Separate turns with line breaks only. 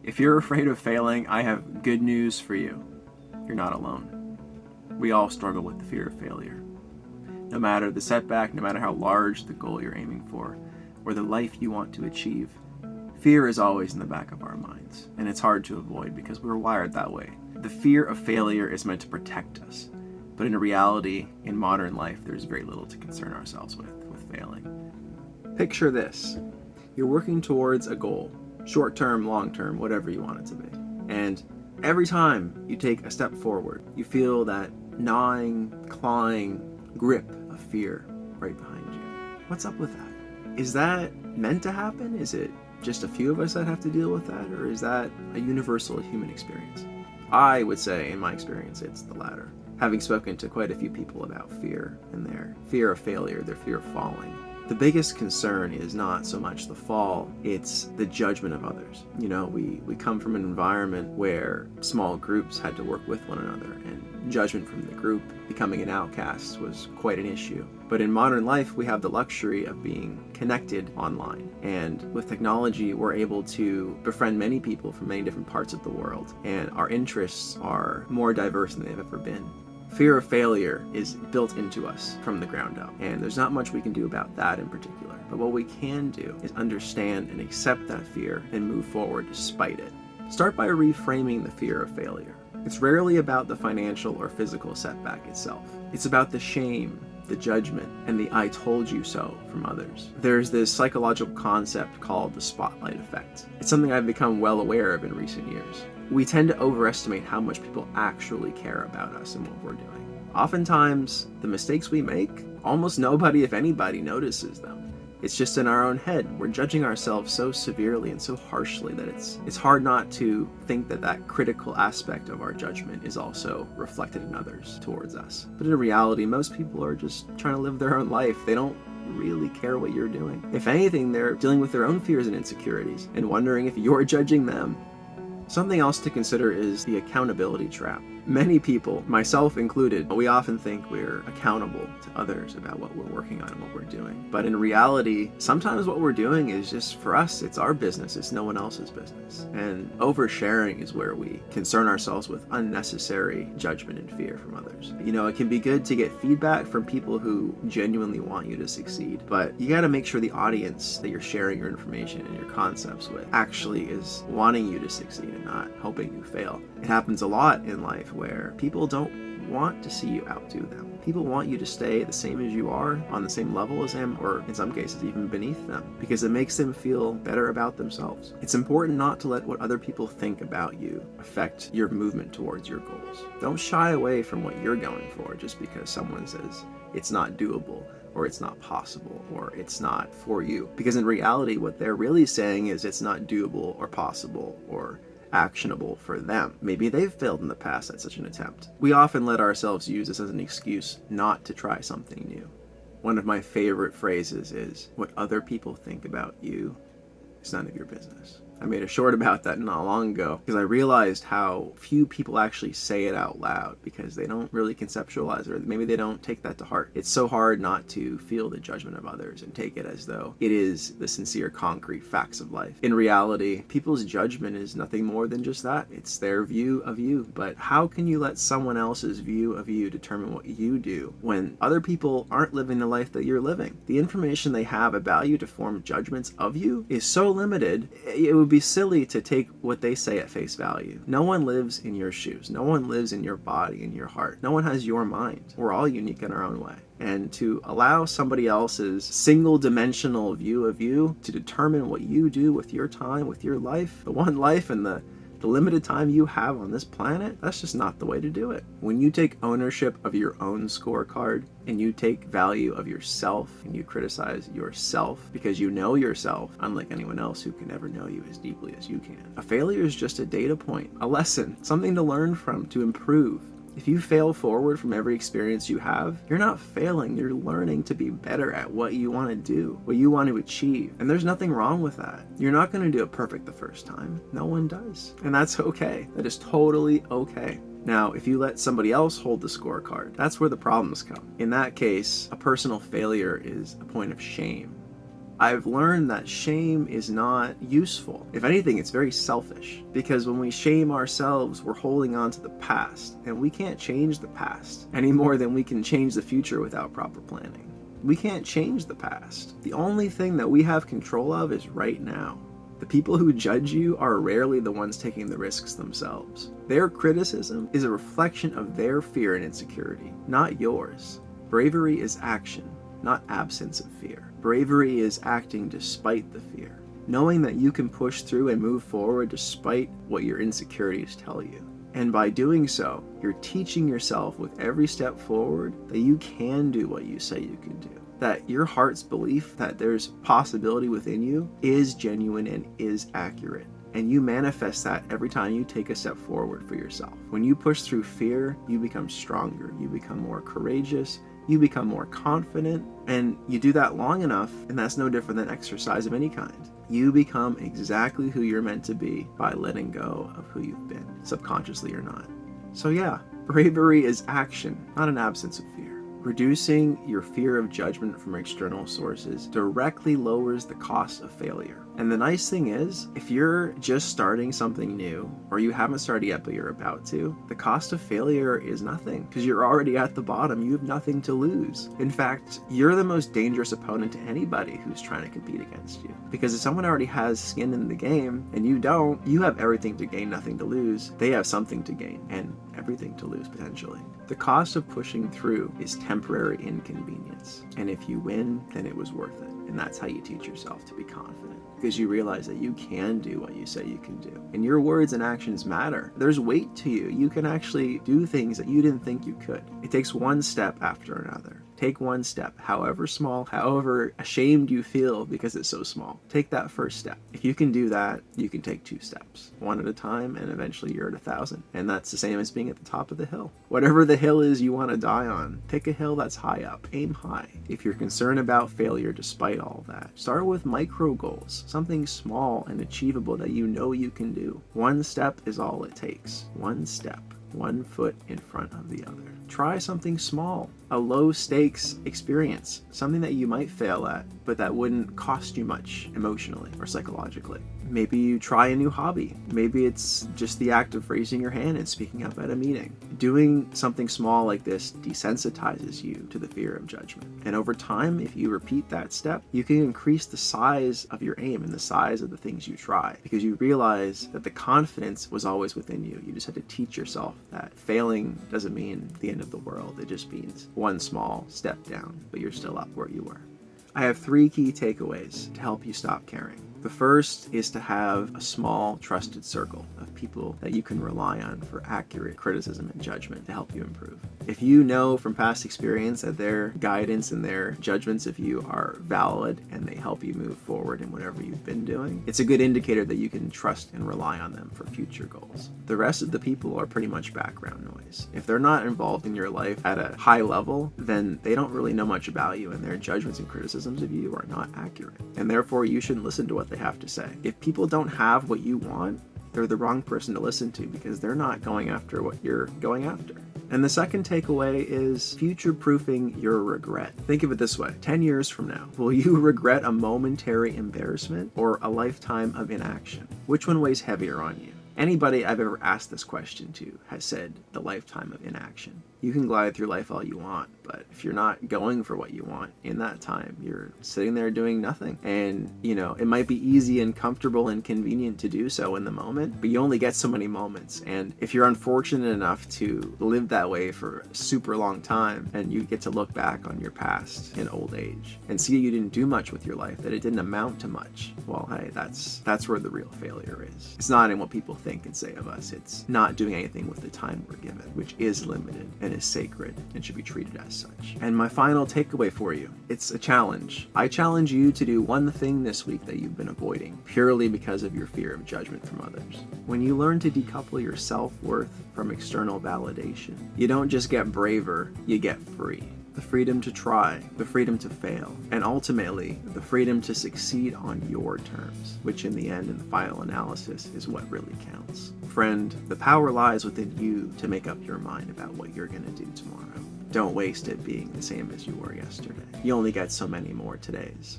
If you're afraid of failing, I have good news for you. You're not alone. We all struggle with the fear of failure. No matter the setback, no matter how large the goal you're aiming for, or the life you want to achieve, fear is always in the back of our minds, and it's hard to avoid because we're wired that way. The fear of failure is meant to protect us, but in reality, in modern life, there's very little to concern ourselves with failing. Picture this. You're working towards a goal, short-term, long-term, whatever you want it to be. And every time you take a step forward, you feel that gnawing, clawing grip of fear right behind you. What's up with that? Is that meant to happen? Is it just a few of us that have to deal with that? Or is that a universal human experience? I would say, in my experience, it's the latter. Having spoken to quite a few people about fear and their fear of failure, their fear of falling, the biggest concern is not so much the fall, it's the judgment of others. You know, we come from an environment where small groups had to work with one another, and judgment from the group, becoming an outcast, was quite an issue. But in modern life, we have the luxury of being connected online. And with technology, we're able to befriend many people from many different parts of the world, and our interests are more diverse than they've ever been. Fear of failure is built into us from the ground up, and there's not much we can do about that in particular. But what we can do is understand and accept that fear and move forward despite it. Start by reframing the fear of failure. It's rarely about the financial or physical setback itself. It's about the shame, the judgment, and the I told you so from others. There's this psychological concept called the spotlight effect. It's something I've become well aware of in recent years. We tend to overestimate how much people actually care about us and what we're doing. Oftentimes, the mistakes we make, almost nobody, if anybody, notices them. It's just in our own head. We're judging ourselves so severely and so harshly that it's hard not to think that that critical aspect of our judgment is also reflected in others towards us. But in reality, most people are just trying to live their own life. They don't really care what you're doing. If anything, they're dealing with their own fears and insecurities and wondering if you're judging them. Something else to consider is the accountability trap. Many people, myself included, we often think we're accountable to others about what we're working on and what we're doing. But in reality, sometimes what we're doing is just for us, it's our business, it's no one else's business. And oversharing is where we concern ourselves with unnecessary judgment and fear from others. You know, it can be good to get feedback from people who genuinely want you to succeed, but you gotta make sure the audience that you're sharing your information and your concepts with actually is wanting you to succeed and not hoping you fail. It happens a lot in life where people don't want to see you outdo them. People want you to stay the same as you are, on the same level as them, or in some cases even beneath them, because it makes them feel better about themselves. It's important not to let what other people think about you affect your movement towards your goals. Don't shy away from what you're going for just because someone says it's not doable, or it's not possible, or it's not for you. Because in reality, what they're really saying is it's not doable or possible or actionable for them. Maybe they've failed in the past at such an attempt. We often let ourselves use this as an excuse not to try something new. One of my favorite phrases is, what other people think about you is none of your business. I made a short about that not long ago because I realized how few people actually say it out loud because they don't really conceptualize it, or maybe they don't take that to heart. It's so hard not to feel the judgment of others and take it as though it is the sincere, concrete facts of life. In reality, people's judgment is nothing more than just that. It's their view of you. But how can you let someone else's view of you determine what you do when other people aren't living the life that you're living? The information they have about you to form judgments of you is so limited, it would be silly to take what they say at face value. No one lives in your shoes. No one lives in your body, in your heart. No one has your mind. We're all unique in our own way. And to allow somebody else's single-dimensional view of you to determine what you do with your time, with your life, the one life and the limited time you have on this planet, that's just not the way to do it. When you take ownership of your own scorecard and you take value of yourself and you criticize yourself because you know yourself, unlike anyone else who can ever know you as deeply as you can. A failure is just a data point, a lesson, something to learn from, to improve. If you fail forward from every experience you have, you're not failing, you're learning to be better at what you want to do, what you want to achieve. And there's nothing wrong with that. You're not going to do it perfect the first time. No one does. And that's okay. That is totally okay. Now, if you let somebody else hold the scorecard, that's where the problems come. In that case, a personal failure is a point of shame. I've learned that shame is not useful. If anything, it's very selfish, because when we shame ourselves, we're holding on to the past, and we can't change the past any more than we can change the future without proper planning. We can't change the past. The only thing that we have control of is right now. The people who judge you are rarely the ones taking the risks themselves. Their criticism is a reflection of their fear and insecurity, not yours. Bravery is action, not absence of fear. Bravery is acting despite the fear, knowing that you can push through and move forward despite what your insecurities tell you. And by doing so, you're teaching yourself with every step forward that you can do what you say you can do. That your heart's belief that there's possibility within you is genuine and is accurate. And you manifest that every time you take a step forward for yourself. When you push through fear, you become stronger, you become more courageous, you become more confident, and you do that long enough, and that's no different than exercise of any kind. You become exactly who you're meant to be by letting go of who you've been, subconsciously or not. So yeah, bravery is action, not an absence of fear. Reducing your fear of judgment from external sources directly lowers the cost of failure. And the nice thing is, if you're just starting something new, or you haven't started yet but you're about to, the cost of failure is nothing, because you're already at the bottom. You have nothing to lose. In fact, you're the most dangerous opponent to anybody who's trying to compete against you. Because if someone already has skin in the game, and you don't, you have everything to gain, nothing to lose. They have something to gain, and everything to lose, potentially. The cost of pushing through is temporary inconvenience. And if you win, then it was worth it. And that's how you teach yourself to be confident. Because you realize that you can do what you say you can do. And your words and actions matter. There's weight to you. You can actually do things that you didn't think you could. It takes one step after another. Take one step, however small, however ashamed you feel because it's so small. Take that first step. If you can do that, you can take 2 steps, one at a time, and eventually you're at 1,000. And that's the same as being at the top of the hill. Whatever the hill is you want to die on, pick a hill that's high up. Aim high. If you're concerned about failure despite all that, start with micro goals, something small and achievable that you know you can do. One step is all it takes. One step. One foot in front of the other. Try something small, a low stakes experience, something that you might fail at, but that wouldn't cost you much emotionally or psychologically. Maybe you try a new hobby. Maybe it's just the act of raising your hand and speaking up at a meeting. Doing something small like this desensitizes you to the fear of judgment. And over time, if you repeat that step, you can increase the size of your aim and the size of the things you try, because you realize that the confidence was always within you. You just had to teach yourself that failing doesn't mean the end of the world. It just means one small step down, but you're still up where you were. I have 3 key takeaways to help you stop caring. The first is to have a small, trusted circle of people that you can rely on for accurate criticism and judgment to help you improve. If you know from past experience that their guidance and their judgments of you are valid and they help you move forward in whatever you've been doing, it's a good indicator that you can trust and rely on them for future goals. The rest of the people are pretty much background noise. If they're not involved in your life at a high level, then they don't really know much about you, and their judgments and criticisms of you are not accurate. And therefore, you shouldn't listen to what they have to say. If people don't have what you want, they're the wrong person to listen to, because they're not going after what you're going after. And the second takeaway is future-proofing your regret. Think of it this way. 10 years from now, will you regret a momentary embarrassment or a lifetime of inaction? Which one weighs heavier on you? Anybody I've ever asked this question to has said the lifetime of inaction. You can glide through life all you want, but if you're not going for what you want in that time, you're sitting there doing nothing. And, it might be easy and comfortable and convenient to do so in the moment, but you only get so many moments. And if you're unfortunate enough to live that way for a super long time, and you get to look back on your past in old age and see you didn't do much with your life, that it didn't amount to much, well, hey, that's where the real failure is. It's not in what people think and say of us. It's not doing anything with the time we're given, which is limited and is sacred and should be treated as such. And my final takeaway for you, it's a challenge. I challenge you to do one thing this week that you've been avoiding purely because of your fear of judgment from others. When you learn to decouple your self-worth from external validation, you don't just get braver, you get free. The freedom to try, the freedom to fail, and ultimately, the freedom to succeed on your terms, which in the end, in the final analysis, is what really counts. Friend, the power lies within you to make up your mind about what you're going to do tomorrow. Don't waste it being the same as you were yesterday. You only get so many more todays.